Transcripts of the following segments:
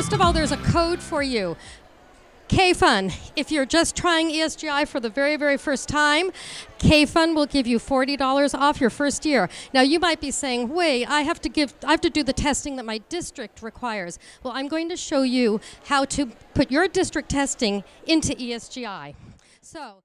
first of all, there's a code for you. K-Fun. If you're just trying ESGI for the very, very first time, K-Fun will give you $40 off your first year. Now you might be saying, wait, I have to do the testing that my district requires. Well, I'm going to show you how to put your district testing into ESGI. So,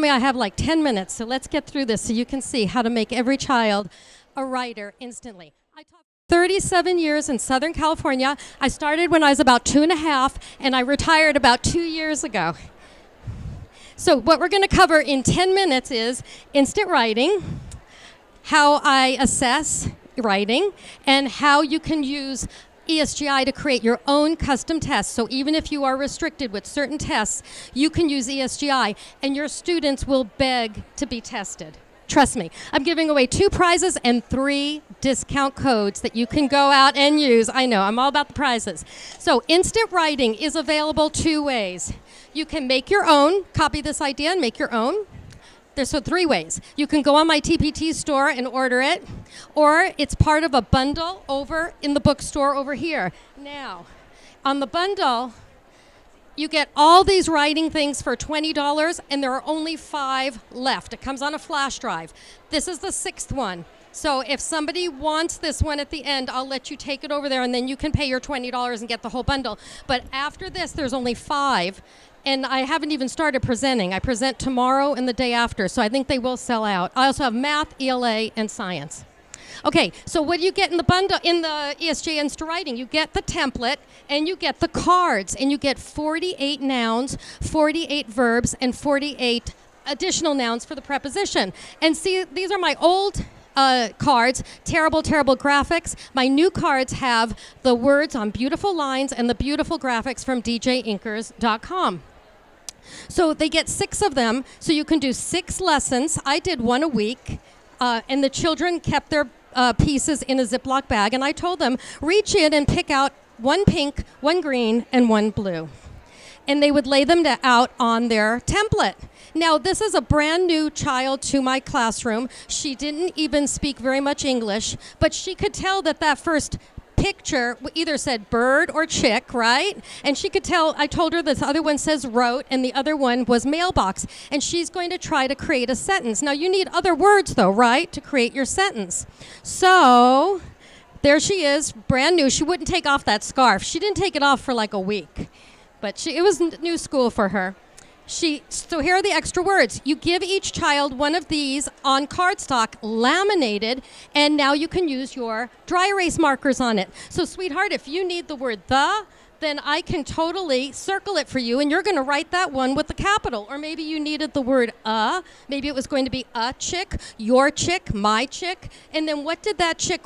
I have like 10 minutes, so let's get through this so you can see how to make every child a writer instantly. I taught 37 years in Southern California. I started when I was about 2.5, and I retired about 2 years ago. So what we're going to cover in 10 minutes is instant writing, how I assess writing, and how you can use ESGI to create your own custom tests. So even if you are restricted with certain tests, you can use ESGI, and your students will beg to be tested. Trust me, I'm giving away 2 prizes and 3 discount codes that you can go out and use. I know, I'm all about the prizes. So instant writing is available 2 ways. You can make your own, copy this idea and make your own. There's 3 ways. You can go on my TPT store and order it, or it's part of a bundle over in the bookstore over here. Now, on the bundle, you get all these writing things for $20, and there are only 5 left. It comes on a flash drive. This is the 6th one. So if somebody wants this one at the end, I'll let you take it over there, and then you can pay your $20 and get the whole bundle. But after this, there's only 5, and I haven't even started presenting. I present tomorrow and the day after, so I think they will sell out. I also have math, ELA, and science. Okay, so what do you get in the bundle, in the ESG Instant Writing? You get the template, and you get the cards, and you get 48 nouns, 48 verbs, and 48 additional nouns for the preposition. And see, these are my old cards, terrible, terrible graphics. My new cards have the words on beautiful lines and the beautiful graphics from djinkers.com. So they get 6 of them, so you can do 6 lessons. I did 1 a week, and the children kept their pieces in a Ziploc bag, and I told them, reach in and pick out 1 pink, 1 green, and 1 blue. And they would lay them out on their template. Now, this is a brand new child to my classroom. She didn't even speak very much English, but she could tell that that first picture either said bird or chick, right? And she could tell, I told her this other one says wrote, and the other one was mailbox. And she's going to try to create a sentence. Now, you need other words, though, right, to create your sentence. So there she is, brand new. She wouldn't take off that scarf. She didn't take it off for like a week. But it was new school for her. So here are the extra words. You give each child one of these on cardstock, laminated, and now you can use your dry erase markers on it. So, sweetheart, if you need the word the, then I can totally circle it for you, and you're going to write that one with the capital. Or maybe you needed the word maybe it was going to be a chick, your chick, my chick. And then where did that chick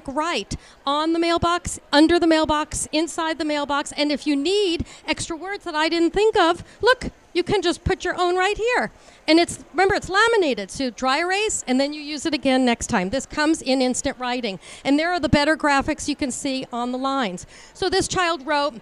write? On the mailbox, under the mailbox, inside the mailbox. And if you need extra words that I didn't think of, look, you can just put your own right here. And remember, it's laminated, so dry erase, and then you use it again next time. This comes in instant writing. And there are the better graphics you can see on the lines. So this child wrote,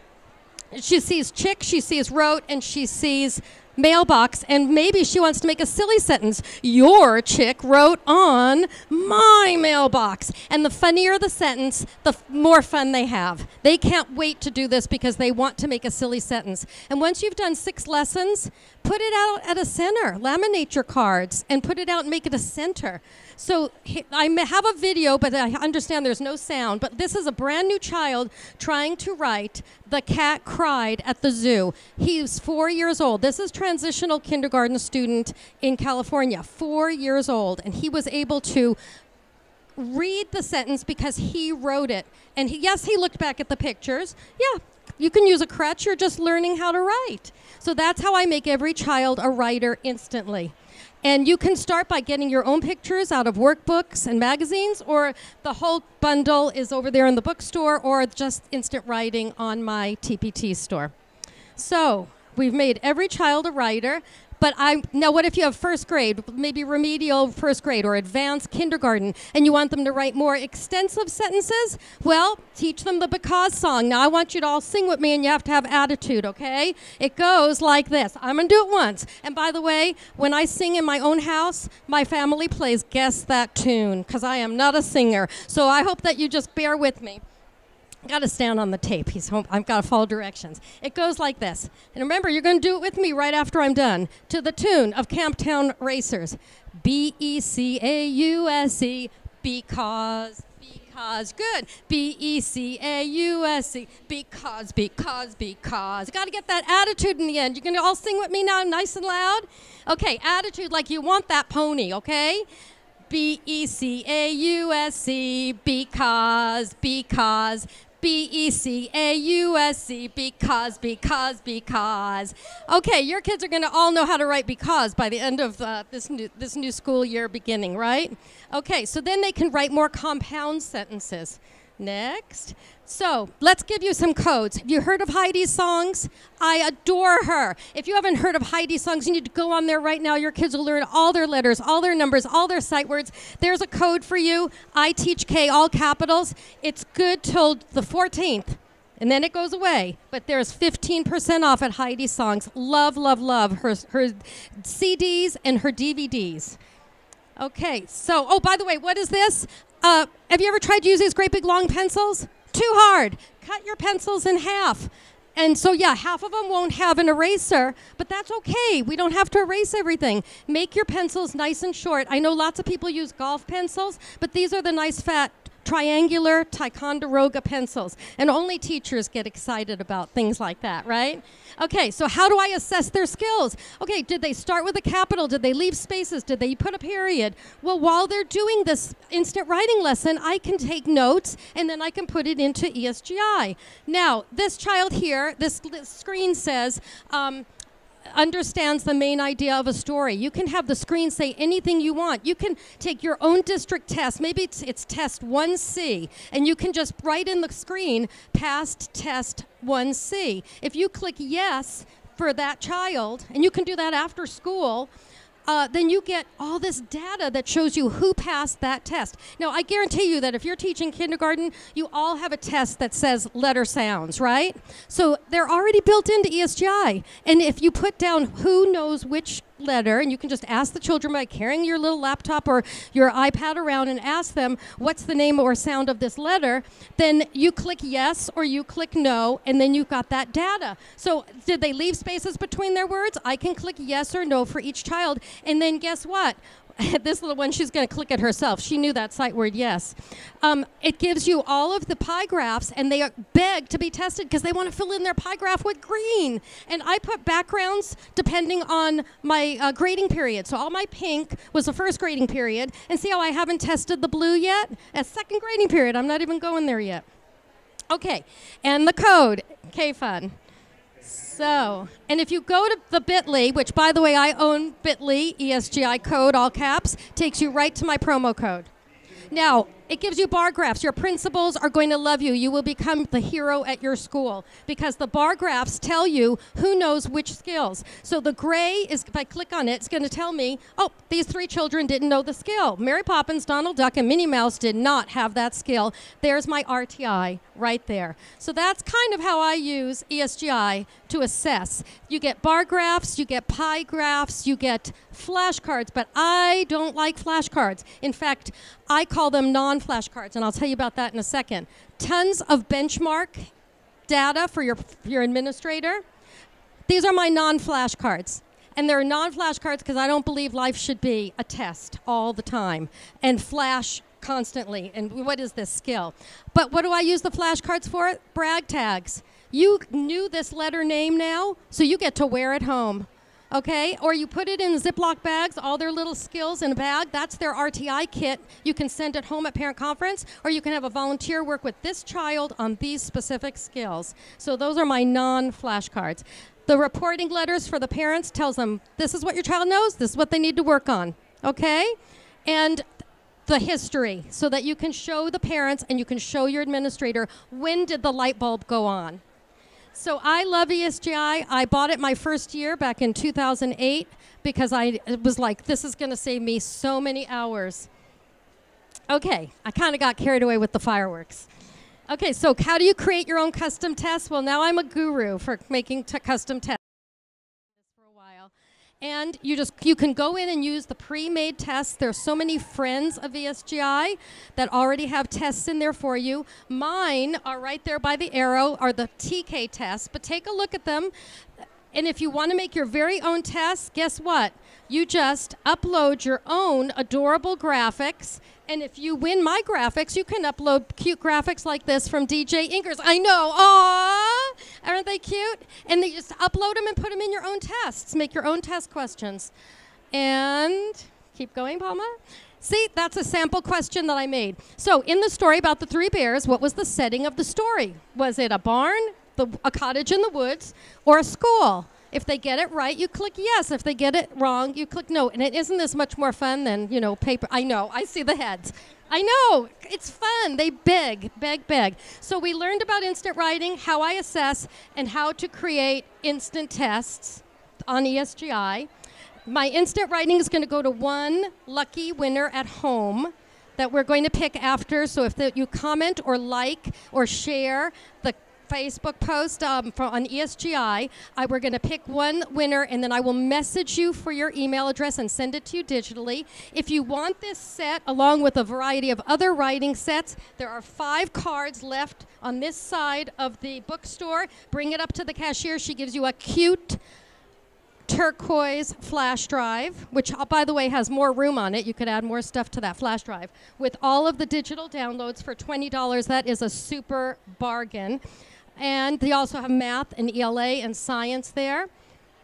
she sees chick, she sees wrote, and she sees mailbox, and maybe she wants to make a silly sentence. Your chick wrote on my mailbox. And the funnier the sentence, the more fun they have. They can't wait to do this because they want to make a silly sentence. And once you've done 6 lessons, put it out at a center. Laminate your cards and put it out and make it a center. So I have a video, but I understand there's no sound. But this is a brand new child trying to write "The cat cried at the zoo." He's 4 years old. This is transitional kindergarten student in California, 4 years old. And he was able to read the sentence because he wrote it. And yes, he looked back at the pictures. Yeah, you can use a crutch. You're just learning how to write. So that's how I make every child a writer instantly. And you can start by getting your own pictures out of workbooks and magazines, or the whole bundle is over there in the bookstore, or just instant writing on my TPT store. So we've made every child a writer. But now what if you have first grade, maybe remedial first grade or advanced kindergarten, and you want them to write more extensive sentences? Well, teach them the because song. Now I want you to all sing with me, and you have to have attitude, okay? It goes like this. I'm going to do it once. And by the way, when I sing in my own house, my family plays Guess That Tune, because I am not a singer. So I hope that you just bear with me. Got to stand on the tape. He's home. I've got to follow directions. It goes like this. And remember, you're going to do it with me right after I'm done, to the tune of Camptown Racers. B-E-C-A-U-S-E, because, good. B-E-C-A-U-S-E, because. Got to get that attitude in the end. You're going to all sing with me now, nice and loud? Okay, attitude like you want that pony, okay? B-E-C-A-U-S-E, because. B-E-C-A-U-S-E, because. Okay, your kids are going to all know how to write because by the end of this new school year beginning, right? Okay, so then they can write more compound sentences. Next. So let's give you some codes. Have you heard of Heidi's songs? I adore her. If you haven't heard of Heidi's songs, you need to go on there right now. Your kids will learn all their letters, all their numbers, all their sight words. There's a code for you. I teach K, all capitals. It's good till the 14th. And then it goes away. But there's 15% off at Heidi's songs. Love her CDs and her DVDs. Okay, so, oh, by the way, what is this? Have you ever tried to use these great big long pencils? Too hard. Cut your pencils in half. And so, yeah, half of them won't have an eraser, but that's okay. We don't have to erase everything. Make your pencils nice and short. I know lots of people use golf pencils, but these are the nice fat triangular Ticonderoga pencils. And only teachers get excited about things like that, right? Okay, so how do I assess their skills? Okay, did they start with a capital? Did they leave spaces? Did they put a period? Well, while they're doing this instant writing lesson, I can take notes and then I can put it into ESGI. Now, this child here, this screen says, understands the main idea of a story. You can have the screen say anything you want. You can take your own district test. Maybe it's test 1C, and you can just write in the screen, passed test 1C. If you click yes for that child, and you can do that after school, then you get all this data that shows you who passed that test. Now, I guarantee you that if you're teaching kindergarten, you all have a test that says letter sounds, right? So they're already built into ESGI. And if you put down who knows which letter, and you can just ask the children by carrying your little laptop or your iPad around and ask them what's the name or sound of this letter, then you click yes or you click no, and then you've got that data. So did they leave spaces between their words? I can click yes or no for each child, and then guess what? This little one, she's going to click it herself. She knew that sight word yes. It gives you all of the pie graphs, and they beg to be tested because they want to fill in their pie graph with green. And I put backgrounds depending on my grading period. So all my pink was the first grading period. And see how I haven't tested the blue yet? A second grading period. I'm not even going there yet. Okay, and the code, K-Fun. So, and if you go to the bit.ly, which by the way, I own bit.ly, ESGI code, all caps, takes you right to my promo code. Now, it gives you bar graphs. Your principals are going to love you. You will become the hero at your school because the bar graphs tell you who knows which skills. So the gray is, if I click on it, it's going to tell me, oh, these three children didn't know the skill. Mary Poppins, Donald Duck, and Minnie Mouse did not have that skill. There's my RTI right there. So that's kind of how I use ESGI to assess. You get bar graphs, you get pie graphs, you get flashcards, but I don't like flashcards. In fact, I call them non-flashcards, and I'll tell you about that in a second. Tons of benchmark data for your administrator. These are my non-flashcards. And they're non-flashcards because I don't believe life should be a test all the time and flash constantly. And what is this skill? But what do I use the flashcards for? Brag tags. You knew this letter name now, so you get to wear it home. Okay, or you put it in Ziploc bags, all their little skills in a bag. That's their RTI kit. You can send it home at parent conference, or you can have a volunteer work with this child on these specific skills. So those are my non-flashcards. The reporting letters for the parents tells them, this is what your child knows, this is what they need to work on, okay? And the history, so that you can show the parents and you can show your administrator, when did the light bulb go on? So I love ESGI. I bought it my first year back in 2008 because I was like, this is going to save me so many hours. Okay, I kind of got carried away with the fireworks. Okay, so how do you create your own custom tests? Well, now I'm a guru for making custom tests for a while. And you can go in and use the pre-made tests. There's so many friends of ESGI that already have tests in there for you. Mine are right there by the arrow, are the TK tests, but take a look at them. And if you want to make your very own tests, guess what? You just upload your own adorable graphics. And if you win my graphics, you can upload cute graphics like this from DJ Inkers. I know, aww, aren't they cute? And they just upload them and put them in your own tests. Make your own test questions. And keep going, Palma. See, that's a sample question that I made. So in the story about the three bears, what was the setting of the story? Was it a barn, a cottage in the woods, or a school? If they get it right, you click yes. If they get it wrong, you click no. And isn't this much more fun than, paper? I know. I see the heads. I know. It's fun. They beg. So we learned about instant writing, how I assess, and how to create instant tests on ESGI. My instant writing is going to go to one lucky winner at home that we're going to pick after. So if you comment or like or share the Facebook post on ESGI, we're going to pick one winner, and then I will message you for your email address and send it to you digitally. If you want this set, along with a variety of other writing sets, there are 5 cards left on this side of the bookstore. Bring it up to the cashier. She gives you a cute turquoise flash drive, which, by the way, has more room on it. You could add more stuff to that flash drive. With all of the digital downloads for $20, that is a super bargain. And they also have math and ELA and science there.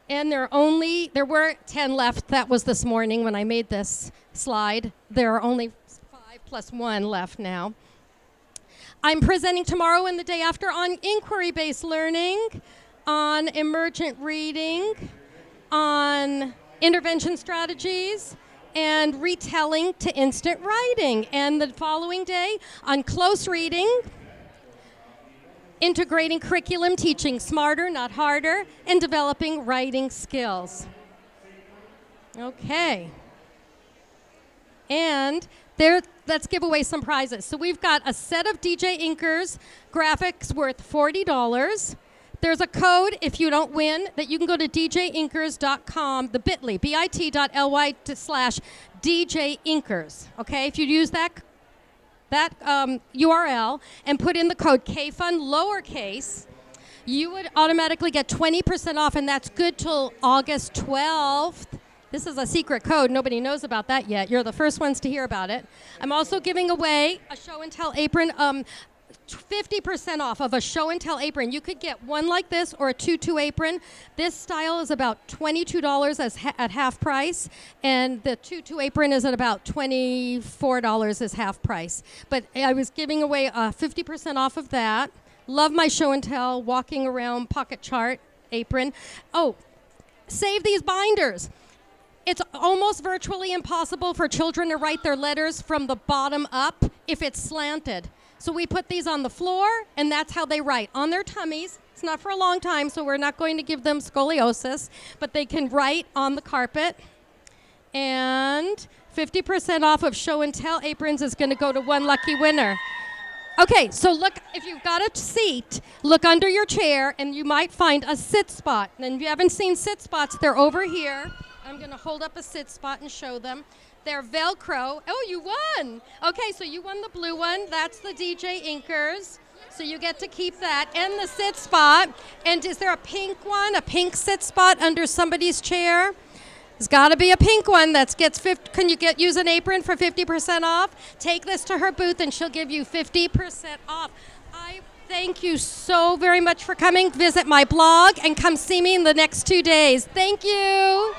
And there were 10 left. That was this morning when I made this slide. There are only 5 plus 1 left now. I'm presenting tomorrow and the day after on inquiry-based learning, on emergent reading, on intervention strategies, and retelling to instant writing. And the following day on close reading, integrating curriculum, teaching smarter, not harder, and developing writing skills. Okay. And let's give away some prizes. So we've got a set of DJ Inkers graphics worth $40. There's a code, if you don't win, that you can go to djinkers.com, the bit.ly, bit.ly/DJ Inkers. Okay, if you use that URL and put in the code KFUN lowercase, you would automatically get 20% off, and that's good till August 12th. This is a secret code. Nobody knows about that yet. You're the first ones to hear about it. I'm also giving away a show and tell apron, 50% off of a show and tell apron. You could get one like this or a tutu apron. This style is about $22 at half price, and the tutu apron is at about $24 as half price. But I was giving away 50% off of that. Love my show and tell walking around pocket chart apron. Oh, save these binders. It's almost virtually impossible for children to write their letters from the bottom up if it's slanted. So we put these on the floor, and that's how they write, on their tummies. It's not for a long time, so we're not going to give them scoliosis, but they can write on the carpet. And 50% off of show and tell aprons is going to go to one lucky winner. Okay, so look, if you've got a seat, look under your chair, and you might find a sit spot. And if you haven't seen sit spots, they're over here. I'm going to hold up a sit spot and show them. They're Velcro. Oh, you won. Okay, so you won the blue one. That's the DJ Inkers. So you get to keep that and the sit spot. And is there a pink one, a pink sit spot under somebody's chair? There's got to be a pink one that gets 50. Can you use an apron for 50% off? Take this to her booth and she'll give you 50% off. I thank you so very much for coming. Visit my blog and come see me in the next 2 days. Thank you.